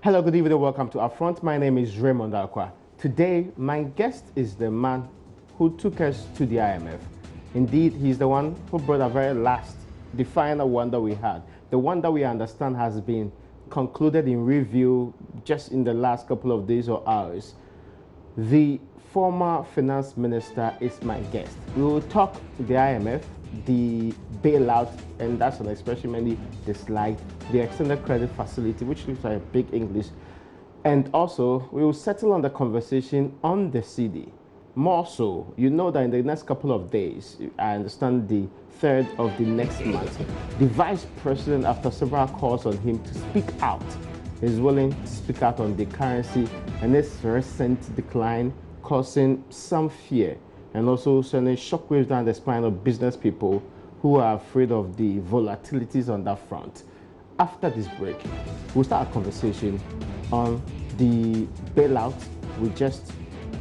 Hello, good evening, welcome to UPfront. My name is Raymond Akwa. Today, my guest is the man who took us to the IMF. Indeed, he's the one who brought the very last, the final one that we had. The one that we understand has been concluded in review just in the last couple of days or hours. The former finance minister is my guest. We will talk the IMF, the bailout, and that's an expression mainly the slide, the extended credit facility, which looks like a big English, and also we will settle on the conversation on the CD. More so, you know that in the next couple of days, I understand the 3rd of the next month, the vice president, after several calls on him to speak out, is willing to speak out on the currency and its recent decline, causing some fear and also sending shockwaves down the spine of business people who are afraid of the volatilities on that front. After this break, we'll start a conversation on the bailout. We just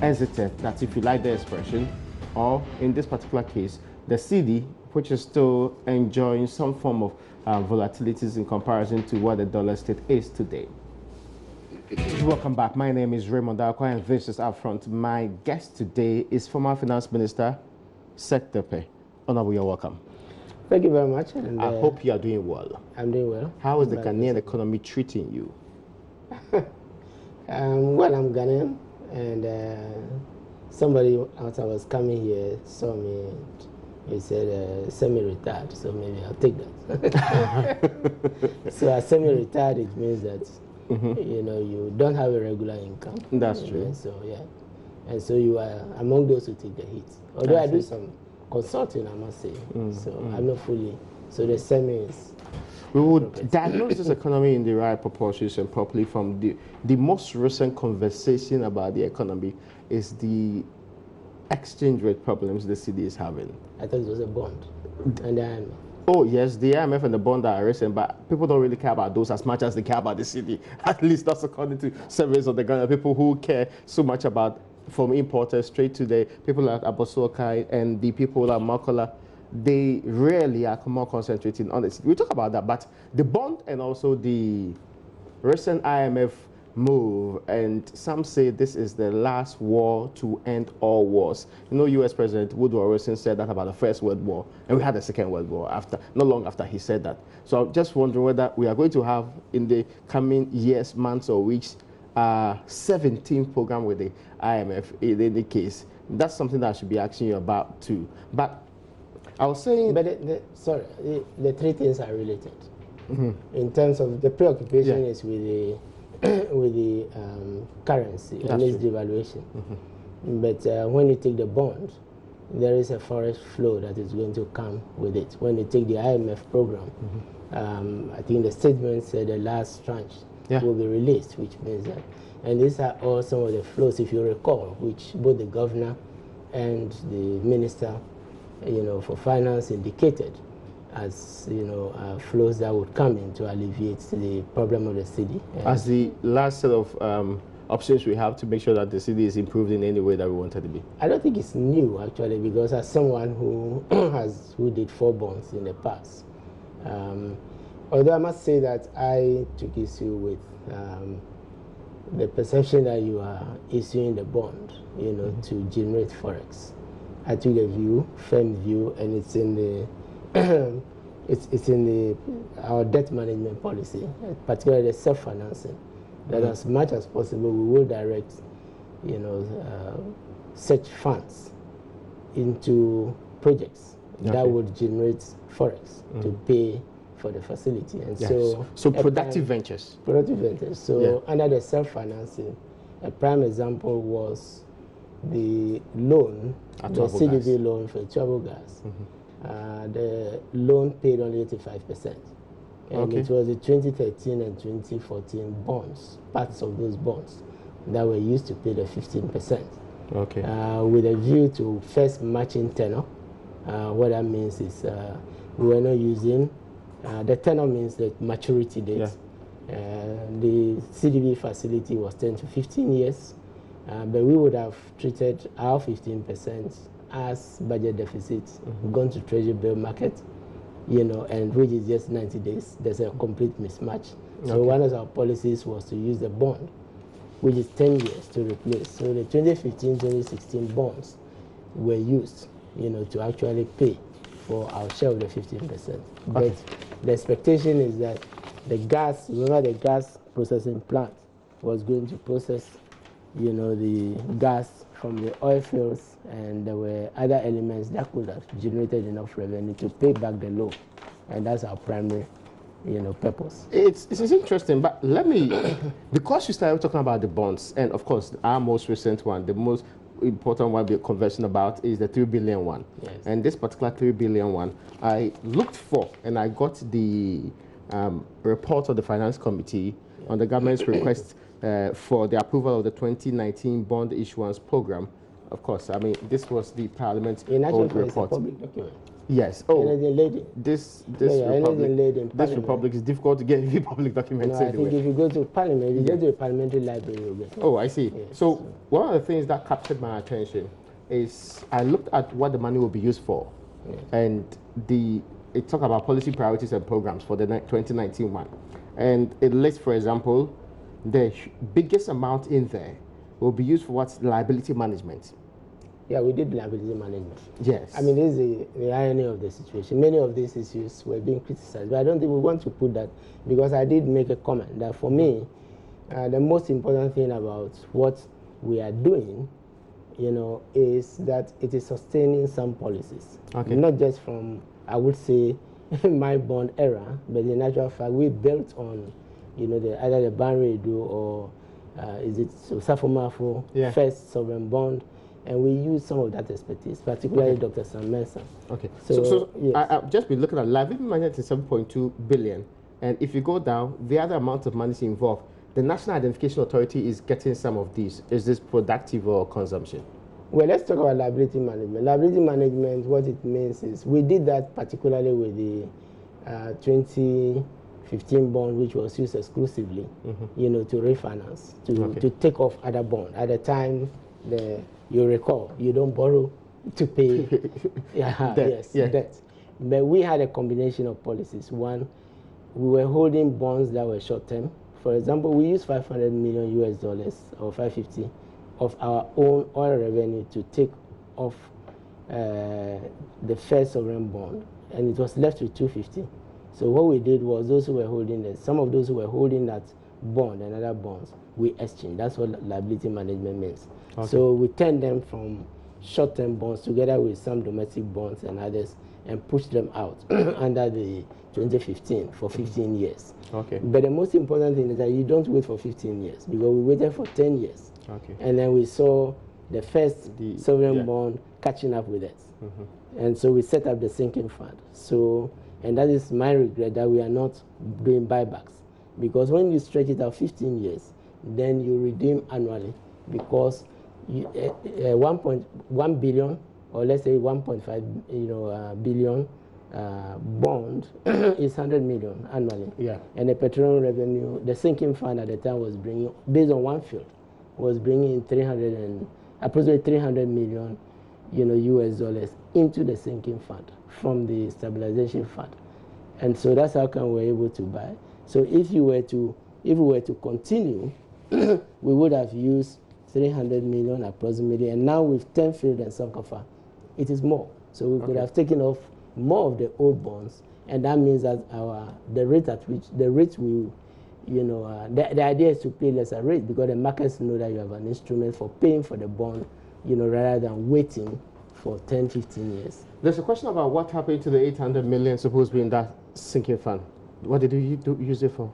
exited, that if you like the expression, or in this particular case, the CD, which is still enjoying some form of volatilities in comparison to what the dollar state is today. Welcome back. My name is Raymond Akwa and this is UPfront. My guest today is former Finance Minister Sek Tepe. Honorable, you're welcome. Thank you very much. And, I hope you are doing well. I'm doing well. How is the Ghanaian economy treating you? Well, I'm Ghanaian, and somebody as I was coming here saw me and he said semi-retired, so maybe I'll take that. So as semi-retired, it means that you know, you don't have a regular income. That's true. So yeah, and so you are among those who take the hit. Although I do some consulting, I must say. I'm not fully. So the semi is. We would diagnose this economy in the right proportions and properly from the most recent conversation about the economy is the exchange rate problems the city is having. I thought it was a bond and the IMF. Oh, yes, the IMF and the bond are recent, but people don't really care about those as much as they care about the city. At least that's according to surveys of the Ghana people who care so much about, from importers straight to the people like Abosokai and the people like Makola. They really are more concentrating on the city. We'll talk about that, but the bond and also the recent IMF move, and some say this is the last war to end all wars. You know, U.S. President Woodrow Wilson said that about the First World War, and we had the Second World War after, not long after he said that. So I'm just wondering whether we are going to have in the coming years, months, or weeks, 17 program with the IMF in any case. That's something that I should be asking you about too. But I was saying, but the three things are related. In terms of the preoccupation is with the currency and its devaluation. But when you take the bond, there is a forex flow that is going to come with it. When you take the IMF program, I think the statement said the last tranche will be released, which means that, and these are all some of the flows, if you recall, which both the governor and the minister, you know, for finance indicated as, you know, flows that would come in to alleviate the problem of the city. As the last set of options we have to make sure that the city is improved in any way that we want it to be. I don't think it's new, actually, because as someone who who did 4 bonds in the past, although I must say that I took issue with the perception that you are issuing the bond, you know, to generate forex. I took a view, firm view, and it's in the it's in our debt management policy, particularly the self-financing, that as much as possible we will direct, you know, such funds into projects that would generate forex to pay for the facility. And so productive ventures. Productive ventures. So under the self-financing, a prime example was the loan, the CDB loan for Trouble Gas. The loan paid only 85%. And it was the 2013 and 2014 bonds, parts of those bonds, that were used to pay the 15%. With a view to first matching tenor. What that means is we were not using, the tenor means the maturity date. The CDB facility was 10 to 15 years. But we would have treated our 15% as budget deficits, gone to treasury bill market, you know, and which is just 90 days. There's a complete mismatch. So one of our policies was to use the bond, which is 10 years to replace. So the 2015-2016 bonds were used, to actually pay for our share of the 15%. But the expectation is that the gas, remember the gas processing plant was going to process, the gas from the oil fields, and there were other elements that could have generated enough revenue to pay back the loan. And that's our primary, purpose. It's interesting, but let me, because you started talking about the bonds, and of course, our most recent one, the most important one we're conversing about is the 3 billion one. Yes. And this particular 3 billion one, I looked for, and I got the report of the Finance Committee on the government's request for the approval of the 2019 bond issuance program. Of course, I mean, this was the Parliament's own report. Public document. Yes. This republic is difficult to get any public documents. I think if you go to Parliament, if you go to a parliamentary library, you'll get it. Oh, I see. Yes. So one of the things that captured my attention is I looked at what the money will be used for, and it talked about policy priorities and programs for the 2019 one, and it lists, for example, the biggest amount in there will be used for what's liability management. Yeah, we did liability management. Yes. I mean, this is the irony of the situation. Many of these issues were being criticized, but I don't think we want to put that, because I did make a comment that for me, the most important thing about what we are doing, is that it is sustaining some policies. Not just from, I would say, my bond era, but in actual fact, we built on, either the Banri Edo or is it Safomafo, first sovereign bond. And we use some of that expertise, particularly Dr. Sam Mensah. So yes. I've just been looking at liability management is 7.2 billion. And if you go down, the other amount of money is involved. The National Identification Authority is getting some of these. Is this productive or consumption? Well, let's talk about liability management. Liability management, what it means is we did that particularly with the 2015 bond, which was used exclusively, to refinance, to take off other bonds. At the time, you recall, you don't borrow to pay debt. But we had a combination of policies. One, we were holding bonds that were short-term. For example, we used $500 million US or 550 of our own oil revenue to take off the first sovereign bond, and it was left with 250. So what we did was those who were holding some of those who were holding that bond and other bonds, we exchanged. That's what liability management means. So we turned them from short-term bonds together with some domestic bonds and others and pushed them out under the 2015 for 15 years. But the most important thing is that you don't wait for 15 years, because we waited for 10 years. And then we saw the first sovereign bond catching up with us. And so we set up the sinking fund. So, and that is my regret that we are not doing buybacks, because when you stretch it out 15 years, then you redeem annually, because 1.1 billion, or let's say 1.5 billion bond is 100 million annually. And the petroleum revenue, the sinking fund at the time was bringing, based on one field, was bringing in approximately 300 million US dollars into the sinking fund from the stabilization fund. And so that's how come we're able to buy. So if we were to continue, we would have used 300 million approximately, and now with 10 field and Sankofa, it is more. So we could have taken off more of the old bonds, and that means that the idea is to pay lesser rate, because the markets know that you have an instrument for paying for the bond, rather than waiting for 10, 15 years. There's a question about what happened to the 800 million supposed to be in that sinking fund. What did you use it for?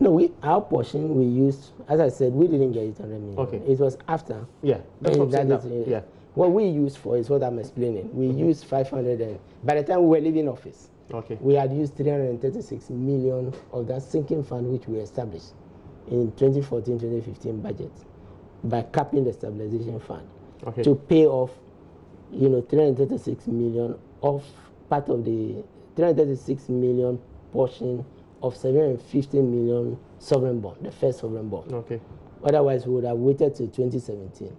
No, our portion we used, as I said, we didn't get 800 million. It was after. That's what I'm saying. What we used for is what I'm explaining. We used 500, and by the time we were leaving office, we had used 336 million of that sinking fund, which we established in 2014-2015 budget, by capping the stabilization fund to pay off, 336 million of part of the 336 million portion of 750 million sovereign bond, the first sovereign bond. Otherwise, we would have waited till 2017.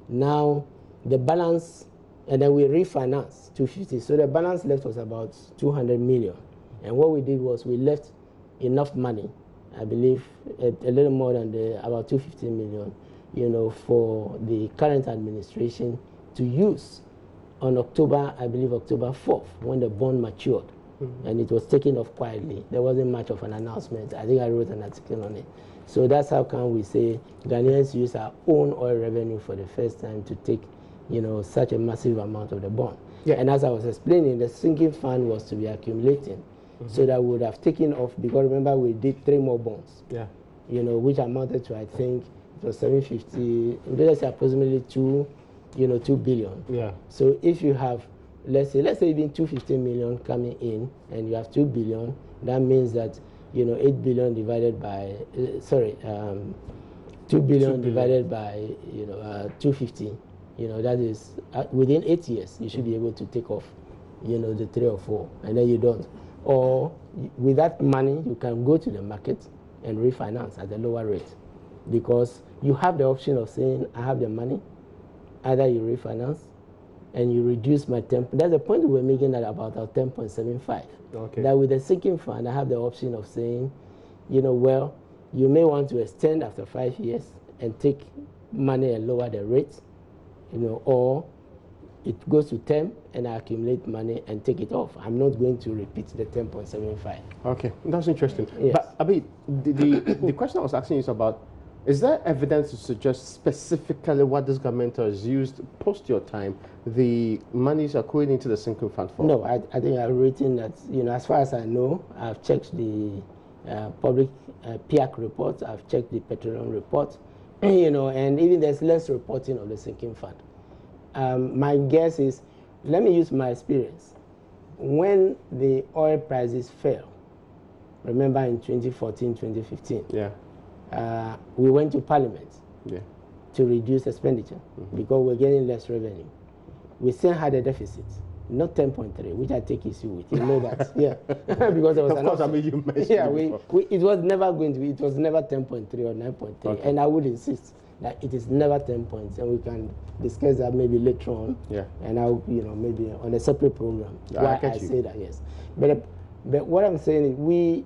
Now, the balance, and then we refinanced 250. So the balance left was about 200 million. And what we did was we left enough money I believe, a little more than about 250 million, for the current administration to use on October 4th, when the bond matured. And it was taken off quietly. There wasn't much of an announcement. I think I wrote an article on it. So that's how come we say Ghanaians use our own oil revenue for the first time to take, such a massive amount of the bond. Yeah. And as I was explaining, the sinking fund was to be accumulating, so that we would have taken off, because remember we did 3 more bonds. Yeah. Which amounted to, I think it was 750, let's say approximately 2 billion. Yeah. So if you have, let's say even 250 million coming in, and you have 2 billion, that means that 8 billion divided by 2 billion divided by 250, that is within 8 years you should be able to take off the 3 or 4, and then you don't. Or with that money you can go to the market and refinance at a lower rate, because you have the option of saying, I have the money, either you refinance and you reduce my temp. That's the point we were making, that about our 10.75. Okay. That with the sinking fund, I have the option of saying, well, you may want to extend after 5 years and take money and lower the rate, or it goes to 10 and I accumulate money and take it off. I'm not going to repeat the 10.75. Okay, that's interesting. Yes. But Abi, the question I was asking is about, is there evidence to suggest specifically what this government has used post your time, the monies accruing into the sinking fund for? No, I think I've written that, as far as I know, I've checked the public PIAC report, I've checked the petroleum report, and even there's less reporting of the sinking fund. My guess is, let me use my experience. When the oil prices fell, remember in 2014, 2015, yeah. We went to Parliament, yeah, to reduce expenditure, because we're getting less revenue. We still had a deficit, not 10.3, which I take issue with. You know that, yeah, because there was of course, I mean, you mentioned it was never going to be. It was never 10.3 or 9.3, okay. And I would insist that it is never 10 points, and we can discuss that maybe later on. Yeah. And I'll, maybe on a separate program. Why I say that, yes. But what I'm saying is we.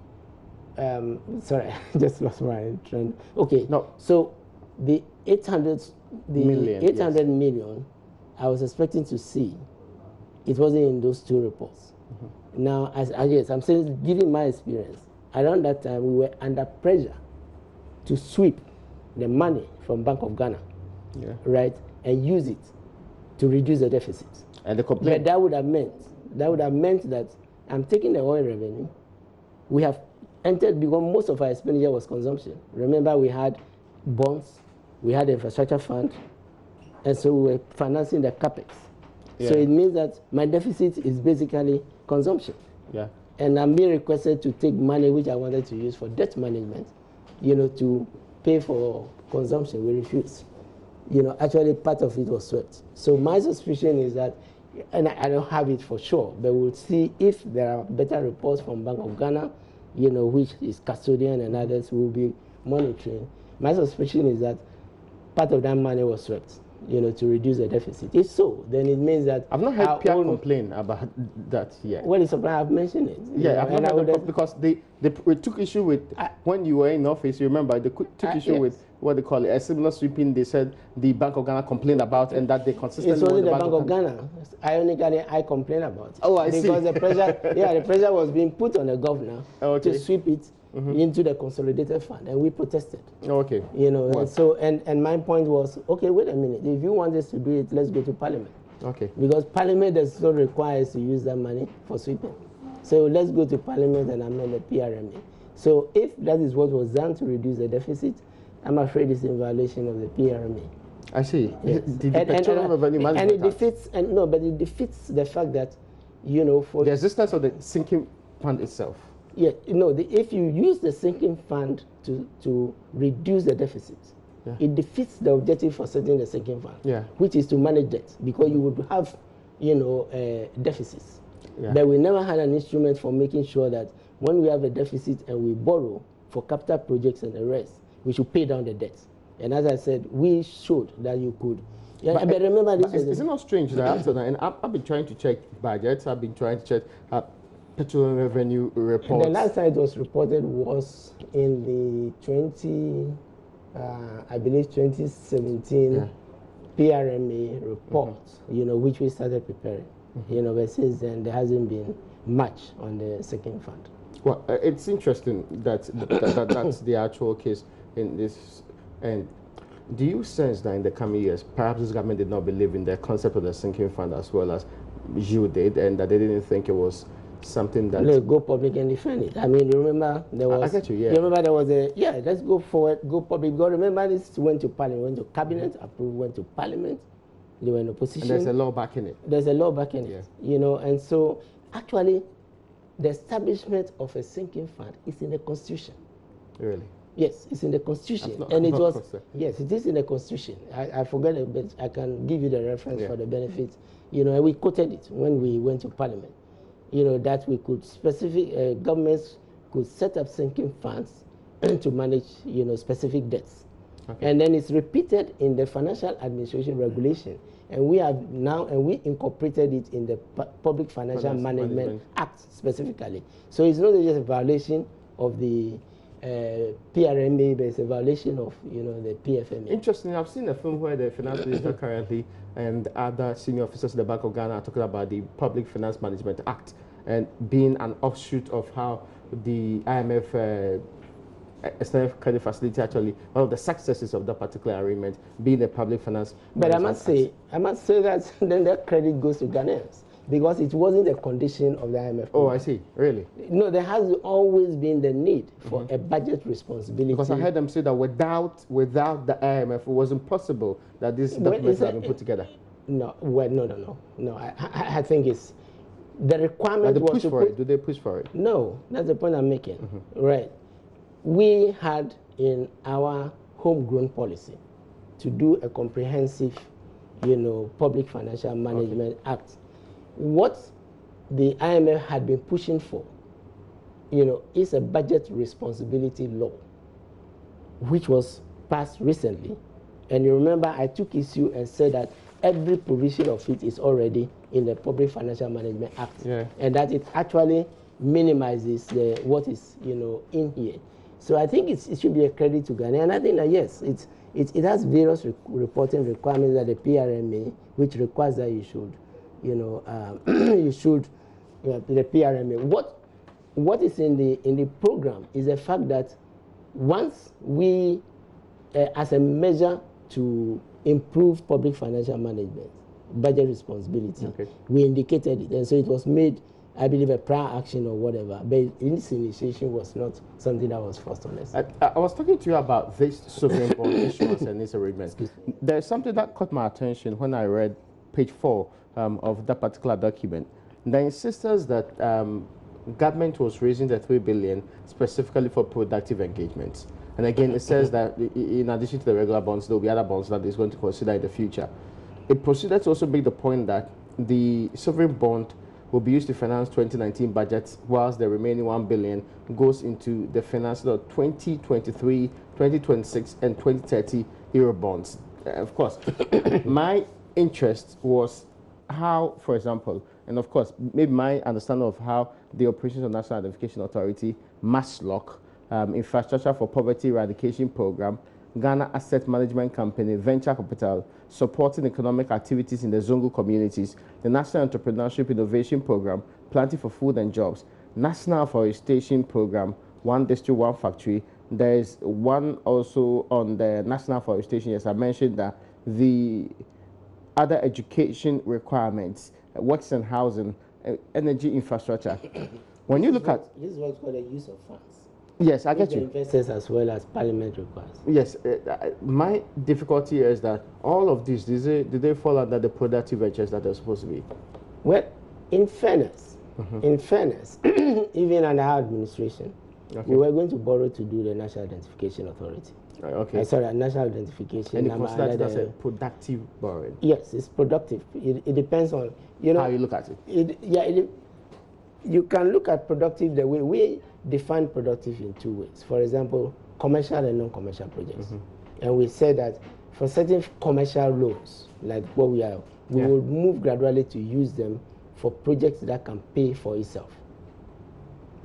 Sorry, I just lost my trend. Okay. No. So the 800 million, I was expecting to see. It wasn't in those 2 reports. Now, yes, I'm saying, given my experience, around that time we were under pressure to sweep the money from Bank of Ghana, yeah, right, and use it to reduce the deficit. And the complaint. But that would have meant that I'm taking the oil revenue. We have entered, because most of our expenditure was consumption. Remember, we had bonds, we had the infrastructure fund, and so we were financing the capex. Yeah. So it means that my deficit is basically consumption. Yeah. And I'm being requested to take money which I wanted to use for debt management, to pay for consumption. We refused. Actually part of it was swept. So my suspicion is that, and I don't have it for sure, but we'll see if there are better reports from Bank of Ghana, which is custodian, and others will be monitoring. My suspicion is that part of that money was swept, to reduce the deficit. If so, then it means that I've not heard Pierre complain about that yet. Well, it's I've mentioned it. Yeah, I've not heard them, because they took issue with, when you were in office, you remember, they took issue with what they call it, a similar sweeping. They said the Bank of Ghana complained about, and that they consistently. It's only the Bank of Ghana. Ironically, I complain about it. Oh, I see. Because the pressure, the pressure was being put on the governor to sweep it into the consolidated fund, and we protested. Okay. And so and my point was, okay, wait a minute. If you want us to do it, let's go to Parliament. Okay. Because Parliament does not require us to use that money for sweeping. So let's go to Parliament and amend the PRMA. So if that is what was done to reduce the deficit, I'm afraid it's in violation of the PRMA. I see. Yes. But it defeats the fact that, for the existence of the sinking fund itself. Yeah, if you use the sinking fund to reduce the deficit, yeah, it defeats the objective for setting the sinking fund, yeah, which is to manage debt, because you would have, deficits. Yeah. But we never had an instrument for making sure that when we have a deficit and we borrow for capital projects and the rest, we should pay down the debt. And as I said, we showed that you could. Yeah, but remember this. Is it not strange that after that, and I've been trying to check budgets, I've been trying to check petroleum revenue report. The last time it was reported was in the I believe 2017 PRMA report, which we started preparing. But since then there hasn't been much on the sinking fund. Well, it's interesting that, that's the actual case in this. And do you sense that in the coming years, perhaps this government did not believe in the concept of the sinking fund as well as you did, and that they didn't think it was something that... Let's go public and defend it. I mean, you remember there was... I get you, yeah. You remember there was a... Yeah, let's go forward, go public. Because remember this went to parliament, went to cabinet, approved, went to parliament. They were in opposition. And there's a law backing it. There's a law backing it, and so actually the establishment of a sinking fund is in the Constitution. Really? Yes, it's in the Constitution. Yes, it is in the Constitution. I forget it, but I can give you the reference for the benefit. And we quoted it when we went to parliament. That we could governments could set up sinking funds to manage, specific debts. Okay. And then it's repeated in the Financial Administration Regulation. And we have now, and we incorporated it in the Public Financial Management Act specifically. So it's not just a violation of the PRMA, but it's a violation of, the PFMA. Interesting. I've seen a film where the finance minister currently and other senior officers of the Bank of Ghana are talking about the Public Finance Management Act and being an offshoot of how the IMF external credit facility, actually one of the successes of that particular arrangement being the Public Finance. But I must say that then that credit goes to Ghanaians, because it wasn't a condition of the IMF. Oh, I see. Really? No, there has always been the need for a budget responsibility. Because I heard them say that without the IMF, it wasn't possible that these documents have been put together. No, well, no. I think it's the requirement was push for it. Do they push for it? No, that's the point I'm making. Right. We had in our homegrown policy to do a comprehensive, Public Financial Management Act. What the IMF had been pushing for, is a budget responsibility law, which was passed recently. And you remember I took issue and said that every provision of it is already in the Public Financial Management Act, and that it actually minimizes what is, in here. So I think it should be a credit to Ghana, and I think that yes, it has various reporting requirements that the PRMA, which requires that you should, the PRMA. What is in the program is the fact that once we, as a measure to improve public financial management, budget responsibility, we indicated it, and so it was made, I believe, a prior action or whatever, but this initiation was not something that was forced on us. I was talking to you about this sovereign bond issuance and this arrangement. There's something that caught my attention when I read page 4 of that particular document. The insistence that government was raising the 3 billion specifically for productive engagements. And again, it says that in addition to the regular bonds, there will be other bonds that it's going to consider in the future. It proceeded to also make the point that the sovereign bond will be used to finance 2019 budgets, whilst the remaining 1 billion goes into the financing of 2023, 2026, and 2030 Euro bonds. Of course, my interest was how, for example, and of course, maybe my understanding of how the operations of National Identification Authority, MASLOC, Infrastructure for Poverty Eradication Program, Ghana Asset Management Company, Venture Capital, supporting economic activities in the Zongo communities, the National Entrepreneurship Innovation Program, Planting for Food and Jobs, National Forestation Program, One District, One Factory. There is one also on the National Forestation. Yes, I mentioned that the other education requirements, works and housing, energy infrastructure. When you look at... This is what's called the use of funds. Yes, I get you. Investors as well as Parliament requires. Yes, my difficulty is that all of these, do they fall under the productive ventures that they're supposed to be? Well, in fairness, even under our administration, we were going to borrow to do the National Identification Authority. Okay. Sorry, National Identification. And you consider that as a productive borrowing? Yes, it's productive. It depends on, how you look at it. You can look at productive the way we define productive in 2 ways. For example, commercial and non-commercial projects. And we said that for certain commercial loans, like what we are, we will move gradually to use them for projects that can pay for itself.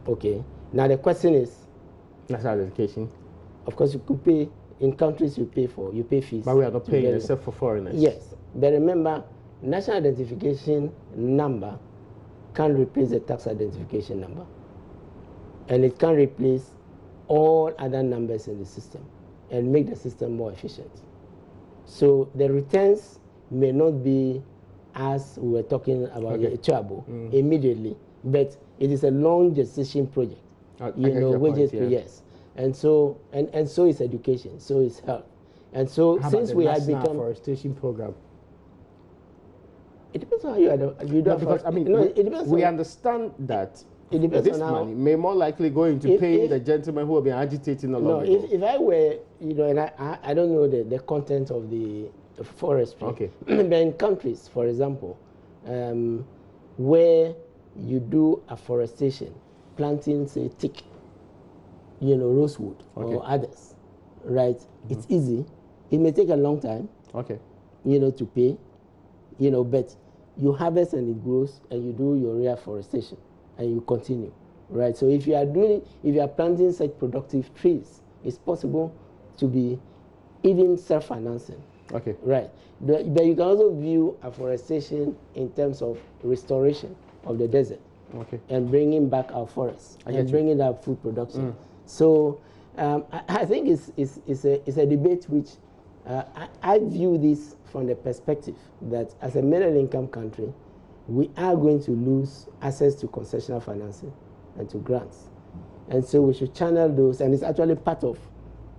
Okay. Now the question is, national identification. Of course, you could pay in countries you pay fees. But we are not paying except for foreigners. Yes, but remember, national identification number can't replace the tax identification number, and it can replace all other numbers in the system and make the system more efficient. So the returns may not be as we were talking about the trouble immediately, but it is a long gestation project. Which is 3 years. And so is education, so is health. And so since we had become afforestation program. It depends on how you do because it depends. We understand that it depends this on how money may more likely go into paying the gentlemen who have been agitating along. No, if I were, and I don't know the content of the forestry. Okay. But in countries, for example, where you do afforestation, planting, say, teak, rosewood or others, right? It's easy. It may take a long time, to pay, but you harvest and it grows, and you do your reforestation, and you continue, right? So if you are planting such productive trees, it's possible to be even self-financing. Okay. Right. But you can also view afforestation in terms of restoration of the desert. Okay. And bringing back our forests and bringing up food production. So I think it's a debate which I view this from the perspective that as a middle income country, we are going to lose access to concessional financing and to grants. And so we should channel those, and it's actually part of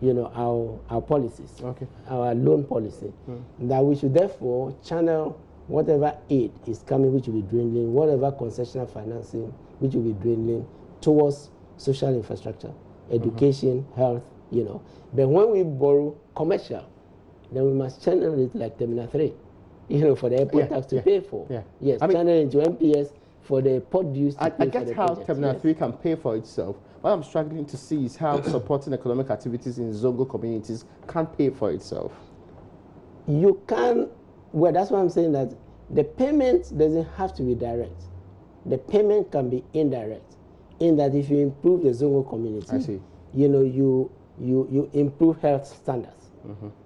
our policies, our loan policy, that we should therefore channel whatever aid is coming, which will be dwindling, whatever concessional financing, which will be dwindling, towards social infrastructure, education, health, But when we borrow commercial, then we must channel it like Terminal 3, for the airport tax to pay for. Yes, channel it into MPS for the port dues to pay for the how Terminal 3 can pay for itself. What I'm struggling to see is how supporting economic activities in Zongo communities can pay for itself. You can, well, that's why I'm saying that the payment doesn't have to be direct. The payment can be indirect, in that if you improve the Zongo community, I see. You improve health standards.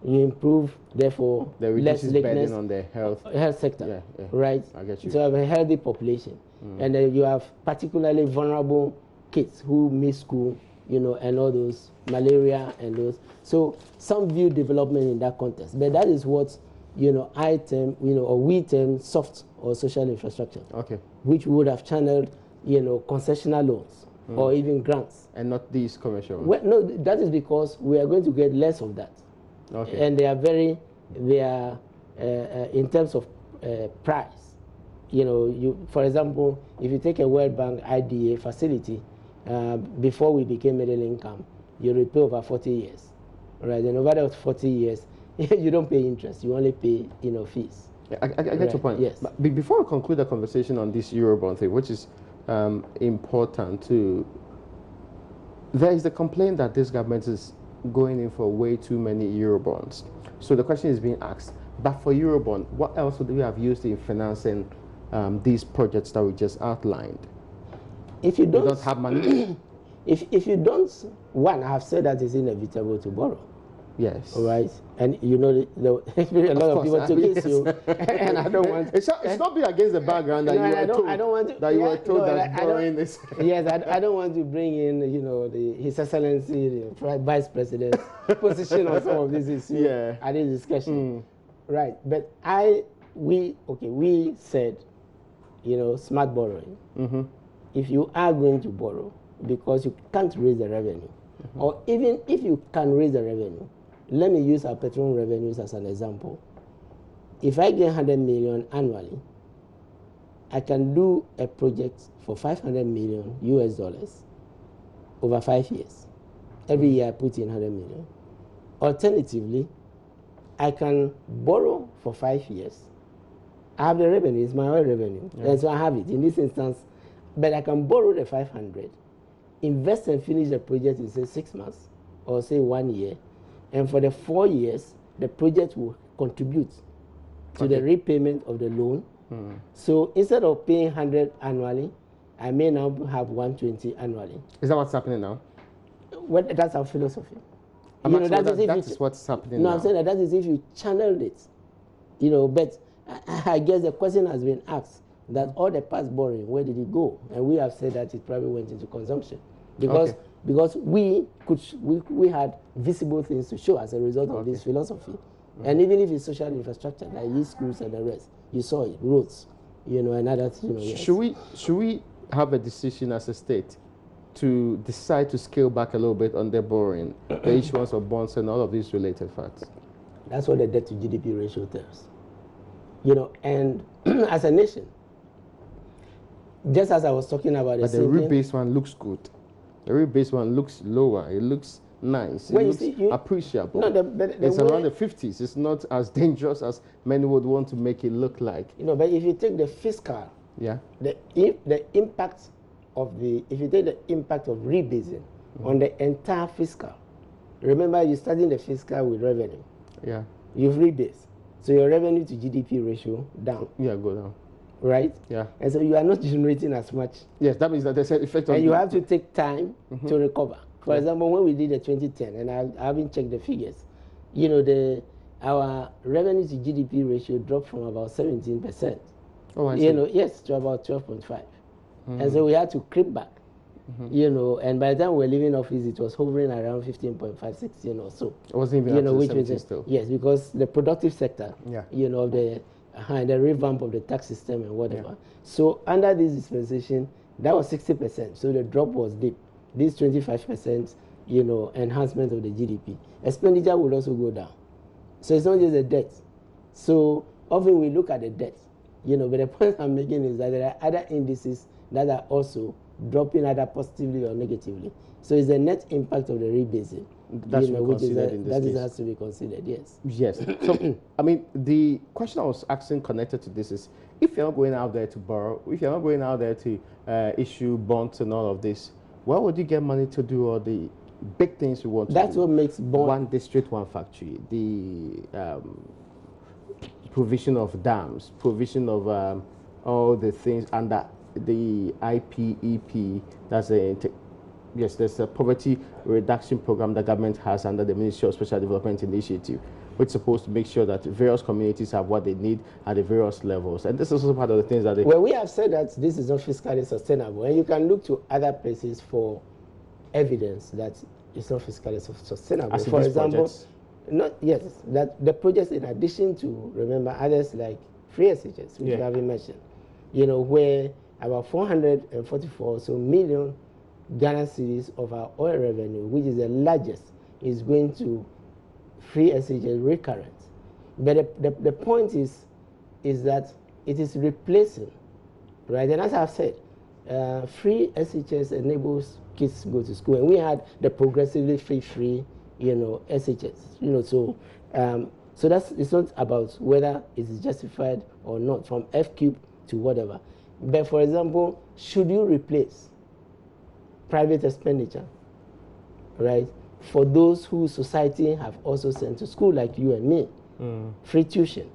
You improve, therefore, less burden on the health sector, right? I get you. So you have a healthy population, and then you have particularly vulnerable kids who miss school, and all those, malaria and those. So some view development in that context, but that is what I term, or we term soft or social infrastructure. Okay. Which would have channeled, concessional loans or even grants. And not these commercial ones. Well, no, that is because we are going to get less of that. Okay. And they are in terms of price. For example, if you take a World Bank IDA facility, before we became middle income, you repay over 40 years, right? And over those 40 years, you don't pay interest. You only pay, fees. Yeah, I get your point. Yes. But before I conclude the conversation on this Eurobond thing, which is important too, there is the complaint that this government is going in for way too many Eurobonds. So the question is being asked, but for Eurobond, what else would we have used in financing these projects that we just outlined? If you don't have money, if you don't, one, I have said that it's inevitable to borrow. Yes. All right. And a lot of people took it, so, and I don't want. It's not be against the background that you were told that borrowing is. Yes, I don't want to bring in, His Excellency, the Vice President's position on some of these issues at this discussion. Right. But we said, smart borrowing. If you are going to borrow because you can't raise the revenue, or even if you can raise the revenue, let me use our petroleum revenues as an example. If I get 100 million annually, I can do a project for $500 million US over 5 years. Every year I put in 100 million. Alternatively, I can borrow for 5 years. I have the revenue, it's my own revenue. And so I have it in this instance. But I can borrow the 500, invest and finish the project in, say, 6 months or, say, 1 year. And for the 4 years, the project will contribute to the repayment of the loan. So instead of paying 100 annually, I may now have 120 annually. Is that what's happening now? Well, that's our philosophy. That is what's happening now. I'm saying that is if you channeled it. But I guess the question has been asked that all the past borrowing, where did it go? And we have said that it probably went into consumption. Because we had visible things to show as a result of this philosophy. And even if it's social infrastructure, like these schools and the rest, you saw it, roads, and other things. Yes. Should we have a decision as a state to decide to scale back a little bit on their borrowing, the issuance of bonds and all of these related facts? That's what the debt to GDP ratio tells. And as a nation, just as I was talking about the rebase one looks good. The rebase one looks lower. It looks nice. It looks appreciable. No, it's around the 50s. It's not as dangerous as many would want to make it look like. But if you take the fiscal, the impact of if you take the impact of rebasing on the entire fiscal, remember you're studying the fiscal with revenue. Yeah. You've rebased. So your revenue to GDP ratio down. Yeah, go down. Right? Yeah. And so you are not generating as much. Yes, that means that there's an effect on and you have to take time to recover. For example, when we did the 2010, and I haven't checked the figures, our revenue to GDP ratio dropped from about 17%. Oh, I see. Yes, to about 12.5. And so we had to creep back. And by the time we were leaving office, it was hovering around 15.56, or so. It wasn't even up to 17 still. Yes, because the productive sector, of the revamp of the tax system and whatever. Yeah. So under this dispensation, that was 60%. So the drop was deep. This 25%, enhancement of the GDP. Expenditure will also go down. So it's not just the debt. So often we look at the debt, but the point I'm making is that there are other indices that are also dropping either positively or negatively. So it's the net impact of the rebasing. That's that has to be considered, yes. Yes. So, the question I was asking connected to this is, if you're not going out there to borrow, if you're not going out there to issue bonds and all of this, where would you get money to do all the big things you want to do? That's what makes bond. One district, one factory. The provision of dams, provision of all the things under the IPEP, there's a poverty reduction program the government has under the Ministry of Special Development Initiative, which is supposed to make sure that various communities have what they need at the various levels. And this is also part of the things that Well, we have said that this is not fiscally sustainable, and you can look to other places for evidence that it's not fiscally sustainable. As for example, that the projects, in addition to, remember, others like free SHS, which you haven't mentioned, where about 444 million Ghana cedis of our oil revenue, which is the largest, is going to free SHS recurrent. But the point is that it is replacing, right? And as I've said, free SHS enables kids to go to school, and we had the progressively free SHS, so it's not about whether it is justified or not, from F cube to whatever. But for example, should you replace private expenditure, right, for those who society have also sent to school, like you and me, free tuition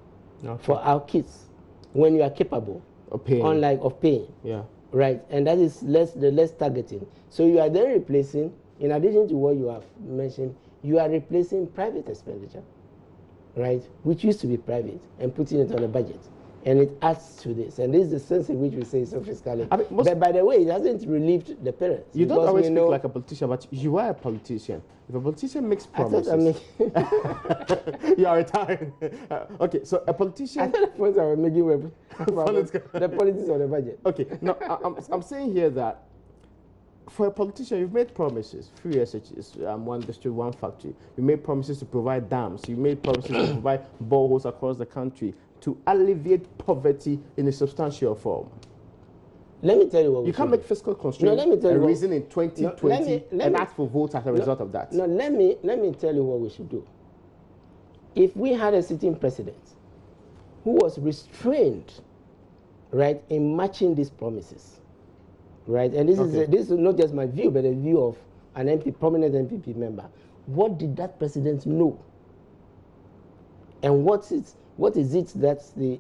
for our kids when you are capable of paying, right? And that is less targeting. So you are then replacing, in addition to what you have mentioned, you are replacing private expenditure, right, which used to be private, and putting it on the budget. And it adds to this. And this is the sense in which we say it's not fiscally. But by the way, it hasn't relieved the parents. You don't always speak like a politician, but you are a politician. If a politician makes promises... you are retired. Okay, so a politician... I thought the points I was making were the politics of the budget. Okay, now I'm saying here that for a politician, you've made promises, free SHS, one district, one factory. You made promises to provide dams. You made promises to provide boreholes across the country, to alleviate poverty in a substantial form. Let me tell you what you can't make fiscal constraints and reason in 2020 and ask for votes as a result of that. No, let me tell you what we should do. If we had a sitting president who was restrained, right, in matching these promises, right, and this is not just my view, but a view of an MP, prominent MPP member. What did that president know? And what is it that the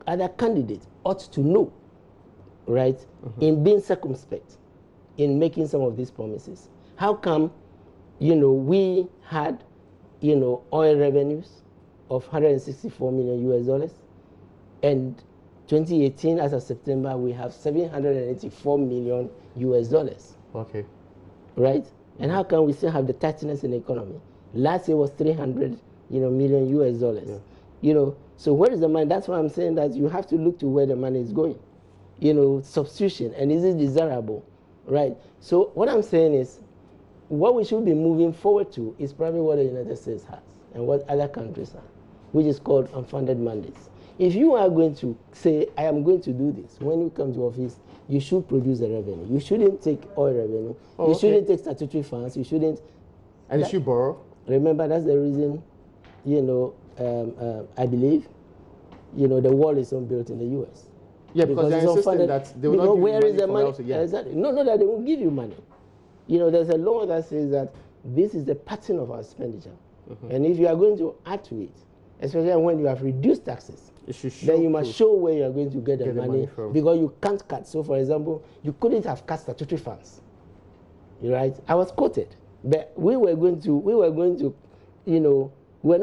other candidate ought to know? right, in being circumspect, in making some of these promises? How come, we had, oil revenues of 164 million US dollars, and 2018, as of September, we have 784 million US dollars. Okay. Right? And how can we still have the tightness in the economy? Last year was 300, million US dollars. Yeah. So where is the money? That's why I'm saying that you have to look to where the money is going. Substitution, and is it desirable? Right? So what I'm saying is, what we should be moving forward to is probably what the United States has and what other countries have, which is called unfunded mandates. If you are going to say, I am going to do this, when you come to office, you should produce the revenue. You shouldn't take oil revenue. You shouldn't take statutory funds. You shouldn't. And you should borrow. Remember, that's the reason, I believe, the wall is not built in the U.S. Yeah, because they're insisting that they will not give you money the money? Else, yeah. Exactly. No, that they won't give you money. There's a law that says that this is the pattern of our expenditure. And if you are going to add to it, especially when you have reduced taxes, then you must show where you are going to get the money from. Because you can't cut. So, for example, you couldn't have cut statutory funds. Right? I was quoted, but we were going to, we were not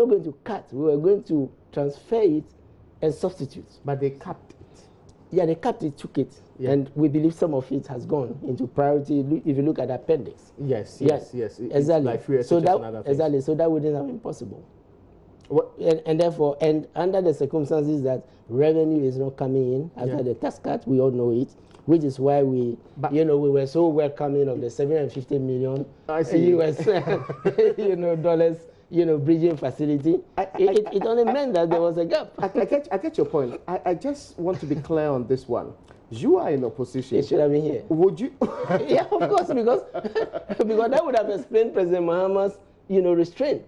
going to cut. We were going to transfer it and substitute. But they capped it. Yeah, they capped it, took it, and we believe some of it has gone into priority. If you look at the appendix. Yes. Exactly. Like free so that and exactly. So that wouldn't have been possible. What? And therefore, and under the circumstances that revenue is not coming in after the tax cut, we all know it, which is why we were so welcoming of the 750 million US dollars, bridging facility. It only meant that there was a gap. I get your point. I just want to be clear on this one. You are in opposition. It should have been here. Would you? Yeah, of course, because that would have explained President Mahama's, restraint.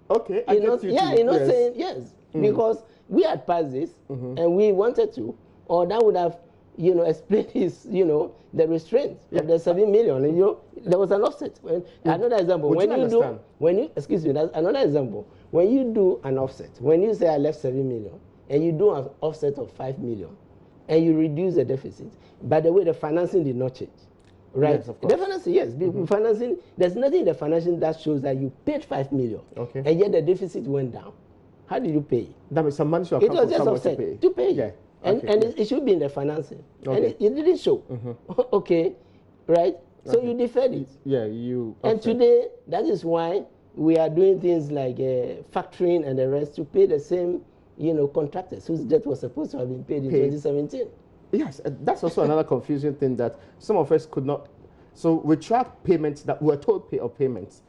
Okay, saying yes, because we had passed this and we wanted to, or that would have, explained his, the restraint of the 7 million. And, there was an offset. Another example, excuse me, that's another example. When you do an offset, when you say I left 7 million and you do an offset of 5 million and you reduce the deficit, by the way, the financing did not change. Right. Yes, of course. The financing, yes. Financing, there's nothing in the financing that shows that you paid 5 million. Okay. And yet the deficit went down. How did you pay? That means some money should have come from someone to pay. Yeah. And it should be in the financing. Okay. And it didn't show. Okay. Right? So you deferred it. Yeah, you. And today, that is why we are doing things like factoring and the rest to pay the same, contractors whose debt was supposed to have been paid in 2017. Yes, that's also another confusing thing that some of us could not. So we tracked payments that were told payments.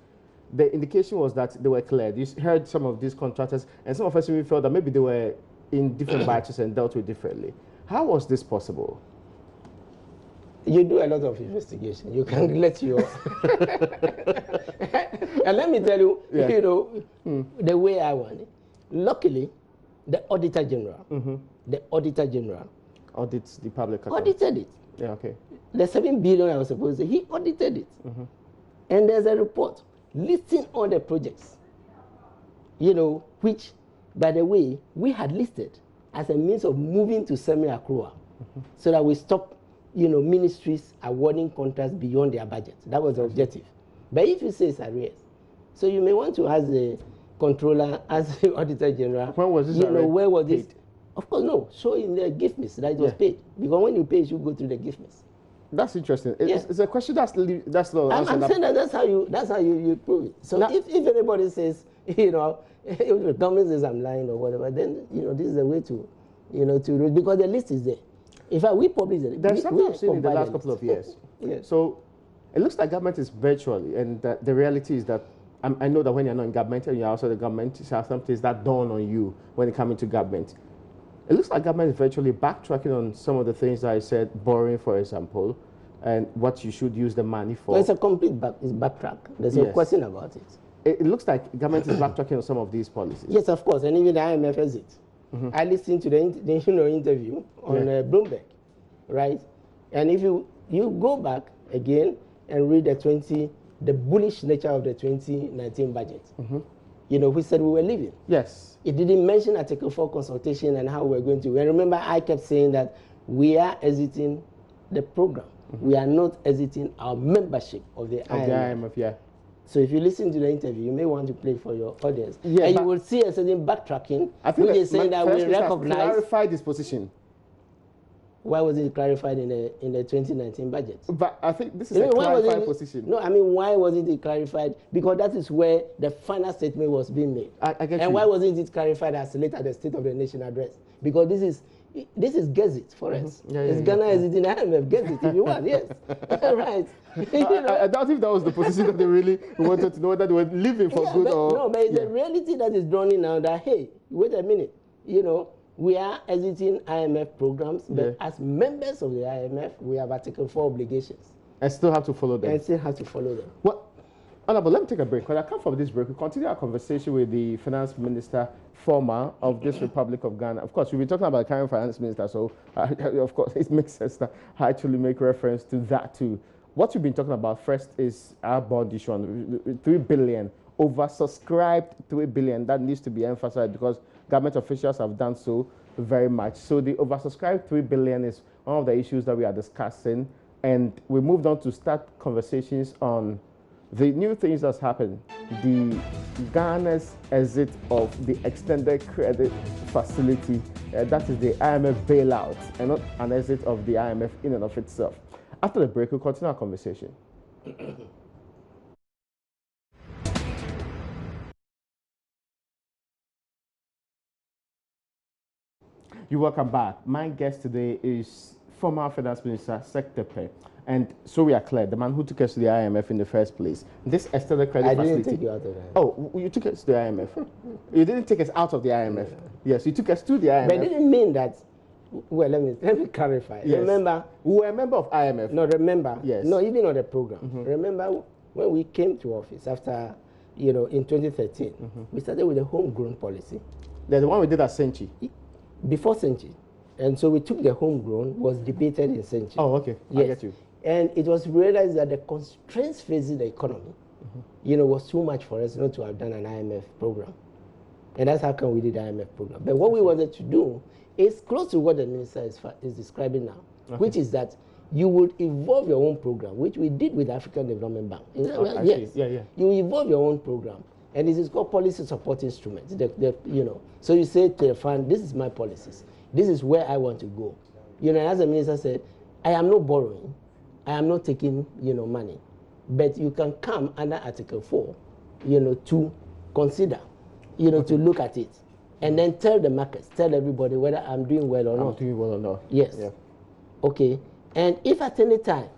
The indication was that they were cleared. You heard some of these contractors, and some of us even felt that maybe they were in different batches and dealt with differently. How was this possible? You do a lot of investigation. You can let your... And let me tell you, the way I want it. Luckily, the Auditor General, audits the public account. Audited it. Yeah, okay. The 7 billion I was supposed to, he audited it. And there's a report listing all the projects, which, by the way, we had listed as a means of moving to semi-accrual so that we stop, ministries awarding contracts beyond their budget. That was the objective. But if you say it's arrears, so you may want to ask the controller, ask the Auditor General. When was this where was this? Of course, no. Show in the gift miss that it was paid. Because when you pay, you should go through the gift miss. That's interesting. It's a question that's not. I'm saying that's how you prove it. So now, if anybody says, if the government says I'm lying or whatever, then this is the way to, because the list is there. In fact, we publish it. There's something I've seen in the last couple of years. So it looks like government is virtually, and the reality is that I know that when you're not in government and you're outside the government, some things that dawn on you when you come into government. It looks like government is virtually backtracking on some of the things that I said, borrowing, for example, and what you should use the money for. Well, it's a complete backtrack. There's no question about it. It looks like government is backtracking on some of these policies. Yes, of course, and even the IMF has it. I listened to the interview on Bloomberg, right? And if you go back again and read the bullish nature of the 2019 budget, we said we were leaving. Yes. It didn't mention Article 4 consultation and how we're going to. And remember, I kept saying that we are exiting the program. We are not exiting our membership of the IMF. The IMF, yeah. So if you listen to the interview, you may want to play for your audience. Yeah, and you will see a certain backtracking, I think which is saying that we recognize... Clarify this position. Why was it clarified in the 2019 budget? But I think this is a clarified position. No, I mean, why wasn't it clarified? Because that is where the final statement was being made. I get you. And why wasn't it clarified as later the State of the Nation address? Because this is Gazette for us. It's Ghana as it in IMF. Gazette if you want, yes. Right. I doubt if that was the position that they really wanted to know, whether they were living for good or... No, but it's the reality that is drawn in now that, hey, wait a minute, we are exiting IMF programs, but as members of the IMF, we have Article 4 obligations. And still have to follow them. And still have to follow them. Well, Honorable, let me take a break. When I come from this break, we continue our conversation with the Finance Minister, former of this Republic of Ghana. Of course, we've been talking about the current Finance Minister, so of course it makes sense to actually make reference to that too. What we've been talking about first is our bond issue on 3 billion, oversubscribed 3 billion. That needs to be emphasized because government officials have done so very much. So the oversubscribed 3 billion is one of the issues that we are discussing. And we moved on to start conversations on the new things that's happened. The Ghana's exit of the extended credit facility, that is the IMF bailout, and not an exit of the IMF in and of itself. After the break, we'll continue our conversation. You're welcome back. My guest today is former Finance Minister, Secretary. And so we are clear, the man who took us to the IMF in the first place. This extended credit facility. I didn't take you out of the IMF. Oh, you took us to the IMF. You didn't take us out of the IMF. Yes, you took us to the IMF. But it didn't mean that. Well, let me clarify. Yes. Remember, we were a member of IMF. No, remember. Yes. No, even on the program. Remember when we came to office after, in 2013, we started with a homegrown policy. The one we did at Senchi. Before Senchi. And so we took the homegrown, was debated in Senchi. Oh, okay. Yes. I get you. And it was realized that the constraints facing the economy, was too much for us not to have done an IMF program. And that's how come we did the IMF program. But what we wanted to do is close to what the minister is describing now, which is that you would evolve your own program, which we did with the African Development Bank. Yes. Yeah. You evolve your own program. And this is called policy support instrument. So you say to the fund, this is my policies. This is where I want to go. As the minister said, I am not borrowing. I am not taking, money. But you can come under Article 4, to consider, to look at it. And then tell the markets, tell everybody whether I'm doing well or not. I'm doing well or not. Yes. Yeah. Okay. And if at any time,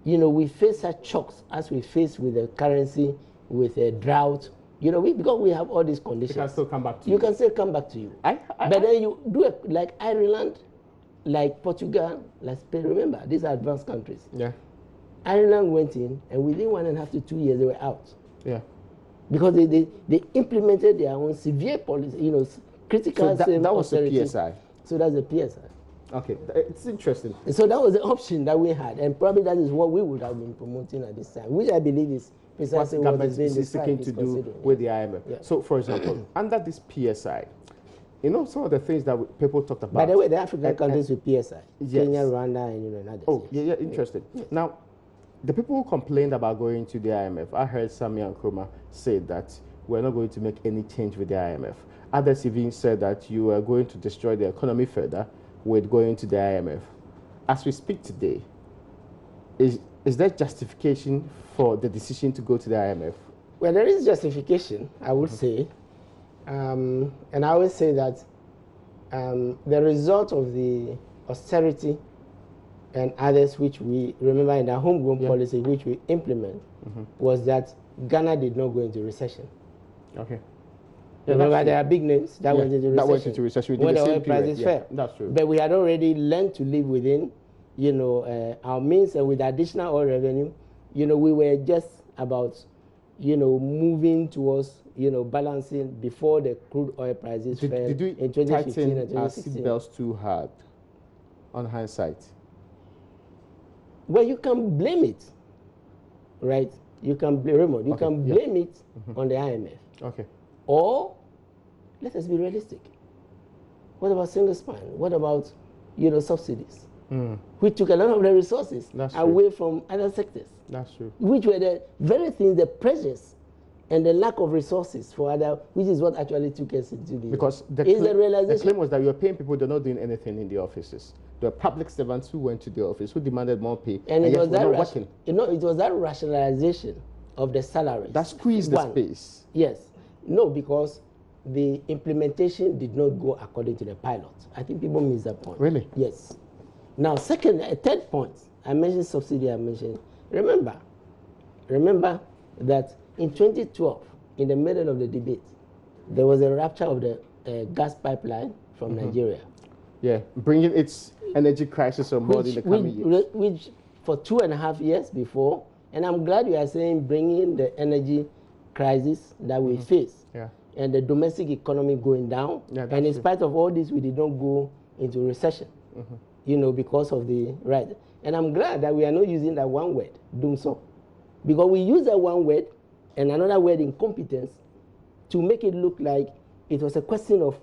we face such shocks as we face with the currency, with a drought, because we have all these conditions. You can still come back to you. You can still come back to you. But then you do it like Ireland, like Portugal, like Spain. Remember, these are advanced countries. Yeah. Ireland went in, and within 1.5 to 2 years, they were out. Yeah. Because they implemented their own severe policy, critical. So that was the PSI. So that's the PSI. Okay, it's interesting. So that was the option that we had, and probably that is what we would have been promoting at this time, which I believe is precisely what is being seeking to do with the IMF. Yeah. So, for example, under this PSI, some of the things that people talked about. By the way, the African countries with PSI, Kenya, Rwanda, and others. Oh, yeah, interesting. Yeah. Now, the people who complained about going to the IMF, I heard Sami Nkrumah say that we're not going to make any change with the IMF. Others even said that you are going to destroy the economy further with going to the IMF. As we speak today, is there justification for the decision to go to the IMF? Well, there is justification, I would say. And I always say that the result of the austerity and others which we remember in our homegrown policy which we implement was that Ghana did not go into recession. Okay. Yeah, remember, there are big names that went into recession. That went into recession when the oil prices fell. That's true. But we had already learned to live within, our means, and with additional oil revenue, we were just about, moving towards, balancing before the crude oil prices fell in 2015 and 2016. Our seatbelts too hard, on hindsight? Well, you can blame it, right? You can blame it on the IMF. Okay. Or let us be realistic. What about single spine? What about, subsidies? which took a lot of the resources away true. from other sectors. That's true. Which were the very things, the pressures and the lack of resources for other, which is what actually took us into the... Because the claim was that you were paying people, they're not doing anything in the offices. There were public servants who went to the office, who demanded more pay, and it was that working. You know, it was that rationalization of the salaries. That squeezed the space. Yes. No, because the implementation did not go according to the pilot. I think people miss that point. Really? Yes. Now, third point, I mentioned subsidy, remember that in 2012, in the middle of the debate, there was a rupture of the gas pipeline from Nigeria. Yeah, bringing its energy crisis on board in the coming years. Which for 2.5 years before, and I'm glad you are saying bringing the energy crisis that we face, and the domestic economy going down, and in spite of all this, we did not go into recession, you know, because of the right. And I'm glad that we are not using that one word, doom so, because we use that one word and another word, incompetence, to make it look like it was a question of,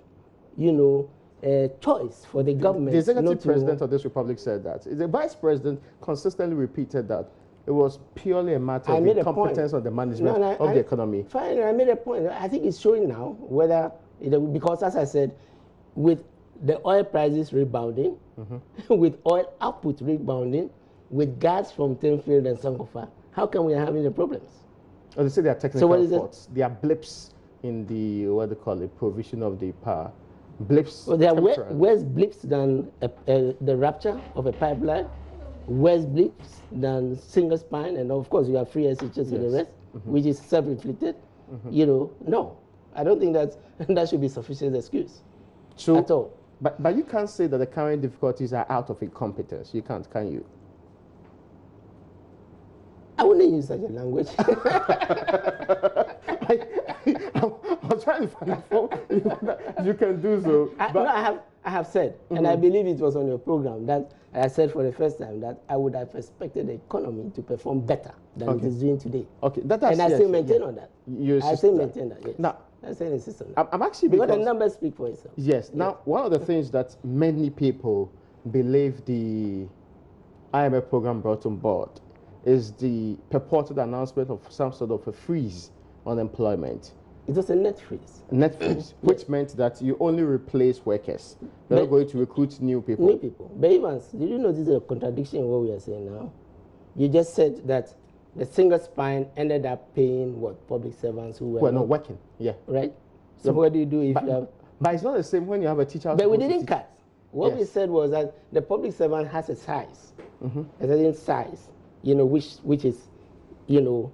you know, a choice for the government. The executive president of this republic said that. The vice president consistently repeated that it was purely a matter of incompetence of the management of the economy. Fine, I made a point. I think it's showing now whether, because as I said, with the oil prices rebounding, with oil output rebounding, with gas from Tenfield and Sankofa, how come we are having the problems? Oh, they say there are technical faults. There are blips in the, what they call it, provision of the power. Blips. Well, there are worse blips than the rupture of a pipeline, worse blips than single spine, and of course you have free SHS and the rest, which is self-inflicted. You know, no, I don't think that should be sufficient excuse at all. But you can't say that the current difficulties are out of incompetence. You can't, can you? I wouldn't use such a language. I was trying to find a form you can do so. I have said, and I believe it was on your program, that I said for the first time that I would have expected the economy to perform better than it is doing today. Okay, and I still maintain on that. I still maintain that, yes. Now, I still insist on that. I'm actually because the numbers speak for itself. Yes. Now, one of the things that many people believe the IMF program brought on board is the purported announcement of some sort of a freeze on employment. It was a net freeze. Net freeze, which meant that you only replace workers. You're not going to recruit new people. New people. But Evans, did you notice a contradiction in what we are saying now? You just said that the single spine ended up paying what, public servants who were not working. Yeah. Right? So what do you do if you have... But it's not the same when you have a teacher. But we didn't cut. What we said was that the public servant has a size, a certain size, you know, which is, you know,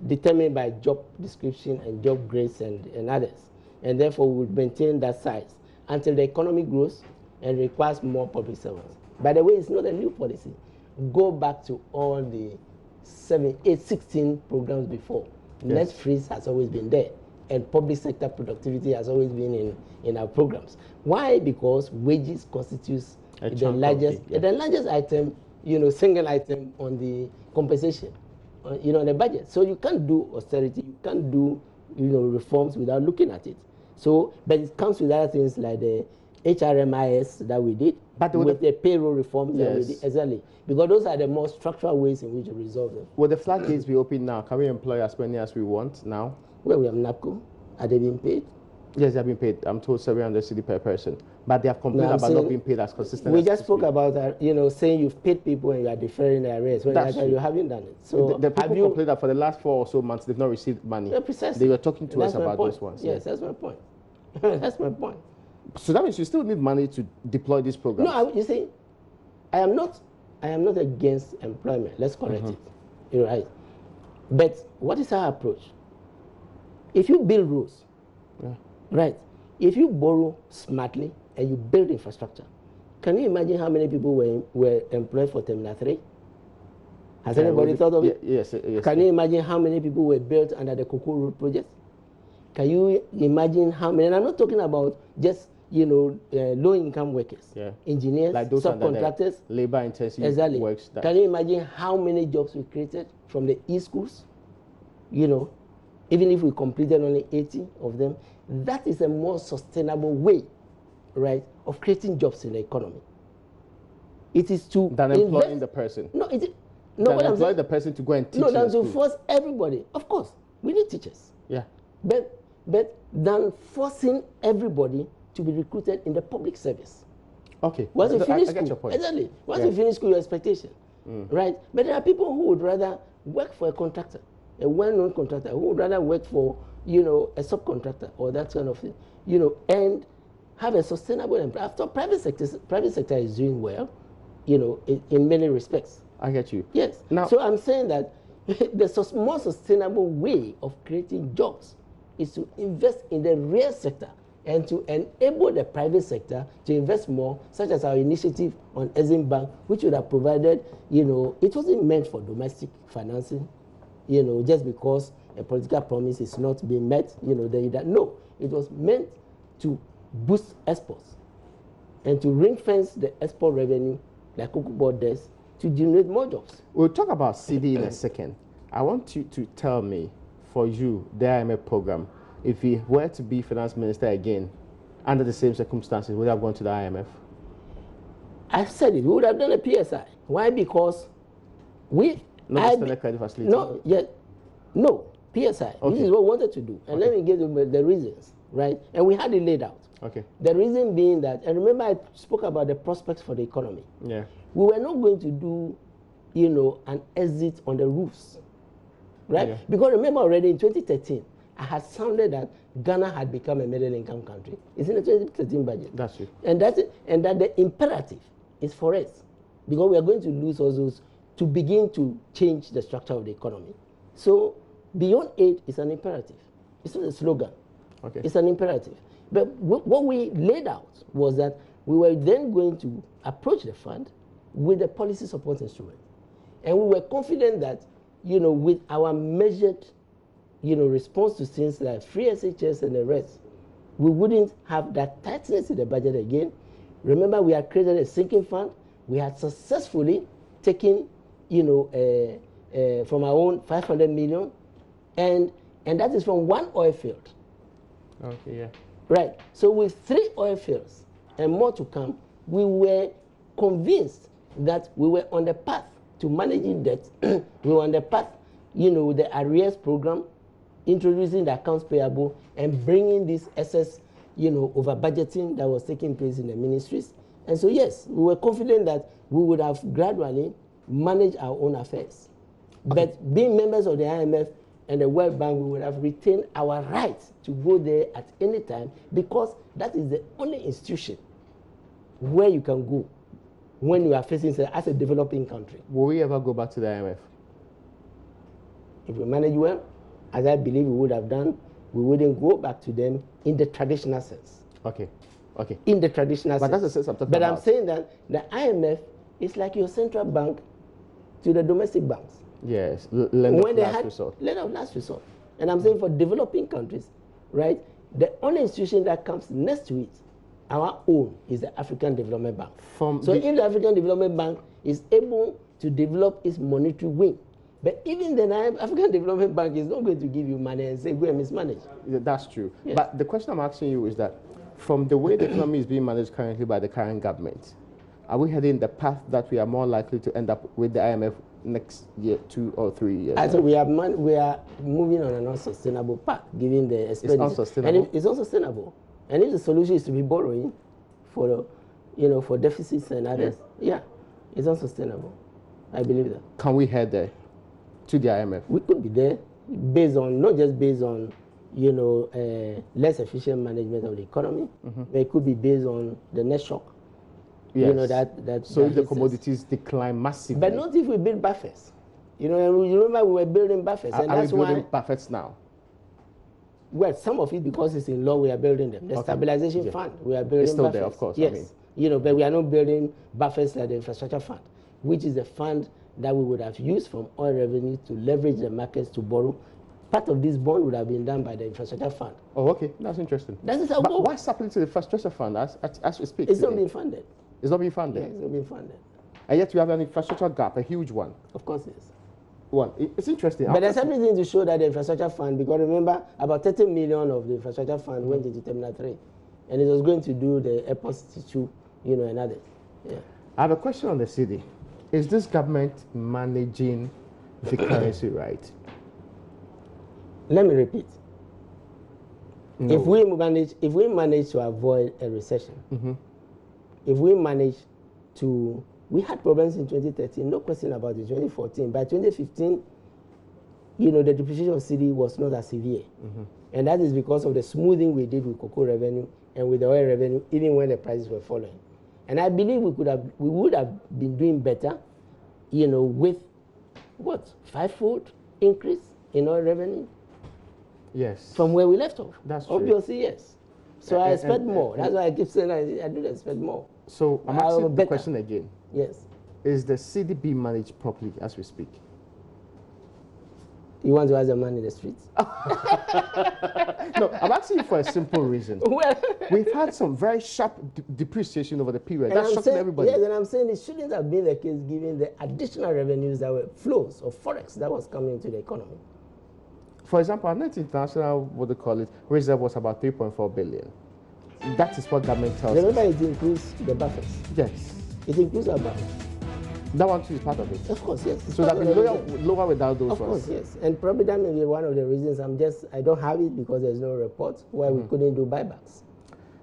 determined by job description and job grades and others. And therefore, we will maintain that size until the economy grows and requires more public servants. By the way, it's not a new policy. Go back to all the 16 programs before. Net freeze has always been there. And public sector productivity has always been in our programs. Why? Because wages constitutes the largest item, you know, single item on the compensation, you know, the budget. So you can't do austerity, you can't do, you know, reforms without looking at it. So, but it comes with other things like the HRMIS that we did, but with the payroll reforms that we did, exactly. Because those are the more structural ways in which to resolve them. Will the floodgates be open now? Can we employ as many as we want now? Well, we have NAPCO. Are they being paid? Yes, they have been paid. I'm told 700 cedi per person. But they have complained about not being paid as consistently. We just spoke about, you know, saying you've paid people and you are deferring their arrears. When you haven't done it. So the people complained that for the last 4 or so months, they've not received money. Yeah, precisely. They were talking to us about those ones. Yes, that's my point. That's my point. So that means you still need money to deploy these programs. No, you see, I am not against employment. Let's correct it. You're right. But what is our approach? If you build roads, right? If you borrow smartly and you build infrastructure, can you imagine how many people were employed for Terminal 3? Has anybody thought of it? Yes. Can you imagine how many people were built under the Cocoa Road project? Can you imagine how many? And I'm not talking about just, you know, low-income workers, engineers, like those subcontractors, labor-intensive works. Can you imagine how many jobs we created from the e-schools? You know, even if we completed only 80 of them, that is a more sustainable way, right, of creating jobs in the economy. It is to than employing the person. No, than employ the person to go and teach. No, than to force everybody. Of course, we need teachers. Yeah. But than forcing everybody to be recruited in the public service. Okay. Once you finish I get your point. Exactly. Once you finish school, your expectation, right? But there are people who would rather work for a contractor, a well-known contractor, who would rather work for, you know, a subcontractor or that kind of thing, you know, and have a sustainable employment. After private sector is doing well, you know, in many respects. I get you. Yes. Now, so I'm saying that the more sustainable way of creating jobs is to invest in the real sector and to enable the private sector to invest more, such as our initiative on Exim Bank, which would have provided, you know, it wasn't meant for domestic financing, you know, just because a political promise is not being met, you know, no, it was meant to boost exports and to ring fence the export revenue, like Cocoa Board does, to generate more jobs. We'll talk about CD in a second. I want you to tell me, for you, the IMF program, if he were to be finance minister again, under the same circumstances, would have gone to the IMF? I've said it. We would have done a PSI. Why? Because we... Not standard credit facility? No, PSI. Okay. This is what we wanted to do. And let me give you the reasons, right? And we had it laid out. Okay. The reason being that, and remember I spoke about the prospects for the economy. Yeah. We were not going to do, you know, an exit on the roofs, right? Yeah. Because remember already in 2013, I had sounded that Ghana had become a middle income country. It's in the 2013 budget. That's it. And that the imperative is for us, because we are going to lose also to begin to change the structure of the economy. So beyond aid is an imperative. It's not a slogan. Okay. It's an imperative. But what we laid out was that we were then going to approach the fund with a policy support instrument. And we were confident that, you know, with our measured, you know, response to things like free SHS and the rest, we wouldn't have that tightness in the budget again. Remember, we had created a sinking fund. We had successfully taken, you know, from our own 500 million, and that is from one oil field. Okay, yeah. Right. So with 3 oil fields and more to come, we were convinced that we were on the path to managing debt. We were on the path, you know, the arrears program, introducing the accounts payable and bringing this excess, you know, over budgeting that was taking place in the ministries. And so, yes, we were confident that we would have gradually managed our own affairs. Okay. But being members of the IMF and the World Bank, we would have retained our right to go there at any time, because that is the only institution where you can go when you are facing as a developing country. Will we ever go back to the IMF? If we manage well, as I believe we would have done, we wouldn't go back to them in the traditional sense. Okay. Okay. In the traditional sense. But that's the sense I'm talking about. But I'm saying that the IMF is like your central bank to the domestic banks. Yes, lend of last resort. Lend of last resort. And I'm saying for developing countries, right, the only institution that comes next to it, our own, is the African Development Bank. So if the African Development Bank is able to develop its monetary wing, but even the African Development Bank is not going to give you money and say, go and mismanage. That's true. Yes. But the question I'm asking you is that, from the way the economy is being managed currently by the current government, are we heading the path that we are more likely to end up with the IMF next year, 2 or 3 years? I think we are moving on an unsustainable path, given the expenditure. It's unsustainable. And it's unsustainable. And if the solution is to be borrowing for, you know, for deficits and others, yeah, it's unsustainable. I believe that. Can we head there to the IMF? We could be there, based on not just based on, you know, less efficient management of the economy, but it could be based on the net shock. Yes. You know, that so if the commodities decline massively. But not if we build buffers. You know, and you remember we were building buffers. And that's why building buffers now? Well, some of it, because it's in law, we are building them. The stabilization fund, we are building it's still buffers. There, of course. Yes. I mean. You know, but we are not building buffers like the infrastructure fund, which is the fund that we would have used from oil revenue to leverage the markets to borrow. Part of this bond would have been done by the infrastructure fund. Oh, okay. That's interesting. That is how. But what's happening to the infrastructure fund as we speak? It's not being funded. It's not being funded? Yeah, it's not being funded. And yet we have an infrastructure gap, a huge one. Of course it is. One. It's interesting. But there's everything to show that the infrastructure fund, because remember, about 30 million of the infrastructure fund went into Terminal 3. And it was going to do the airport 2, you know, and others. Yeah. I have a question on the city. Is this government managing the currency right? Let me repeat. No. If we manage to avoid a recession, if we manage to, we had problems in 2013, no question about it. 2014, by 2015, you know, the depreciation of cedi was not as severe, and that is because of the smoothing we did with cocoa revenue and with the oil revenue, even when the prices were falling. And I believe we would have been doing better, you know, with what, 5-fold increase in oil revenue. Yes. From where we left off. That's true. Obviously, yes. So I expect more. That's why I keep saying I do expect more. So I'm asking the question again. Yes. Is the city being managed properly as we speak? You want to ask a man in the streets? No, I'm asking you for a simple reason. Well, we've had some very sharp depreciation over the period. That's shocking everybody. Yes, and I'm saying it shouldn't have been the case given the additional revenues that were flows of forex that was coming into the economy. For example, our net international, what they call it, reserve was about 3.4 billion. That is what government tells us. Remember, it includes the buffers. Yes. It includes our buffers. That one too is part of it. Of course, yes. So that will be lower without those ones. Of course, yes. And probably that may be one of the reasons I don't have it because there's no report why we couldn't do buybacks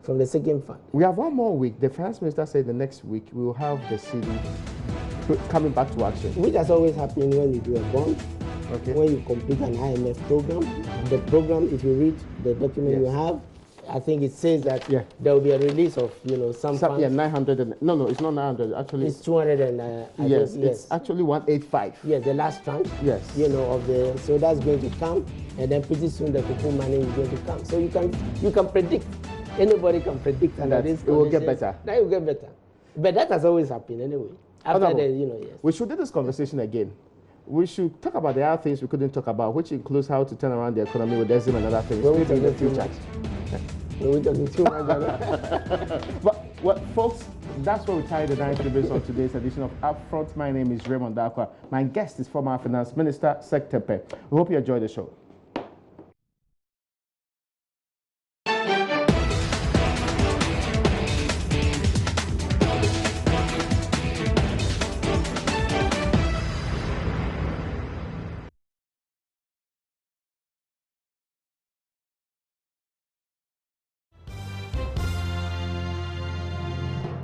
from the second fund. We have one more week. The finance minister said the next week we will have the city coming back to action. Which has always happened when you do a bond. Okay. When you complete an IMF program, the program, if you read the document you have, I think it says that there will be a release of, you know, some funds. Yeah, 900. No, it's not 900. Actually, it's 200 and yes, it's actually 185. Yes, the last tranche. Yes. You know, of the, so that's going to come, and then pretty soon the cocoa money is going to come. So you can predict. Anybody can predict, and that it will get better. That will get better. But that has always happened anyway. After the, you know, yes. We should do this conversation again. We should talk about the other things we couldn't talk about, which includes how to turn around the economy with EXIM and other things. Maybe in the future. We're talking too much. But folks, that's where we tie the nine tables on today's edition of Upfront. My name is Raymond Dakwa. My guest is former Finance Minister Sektepe. We hope you enjoy the show.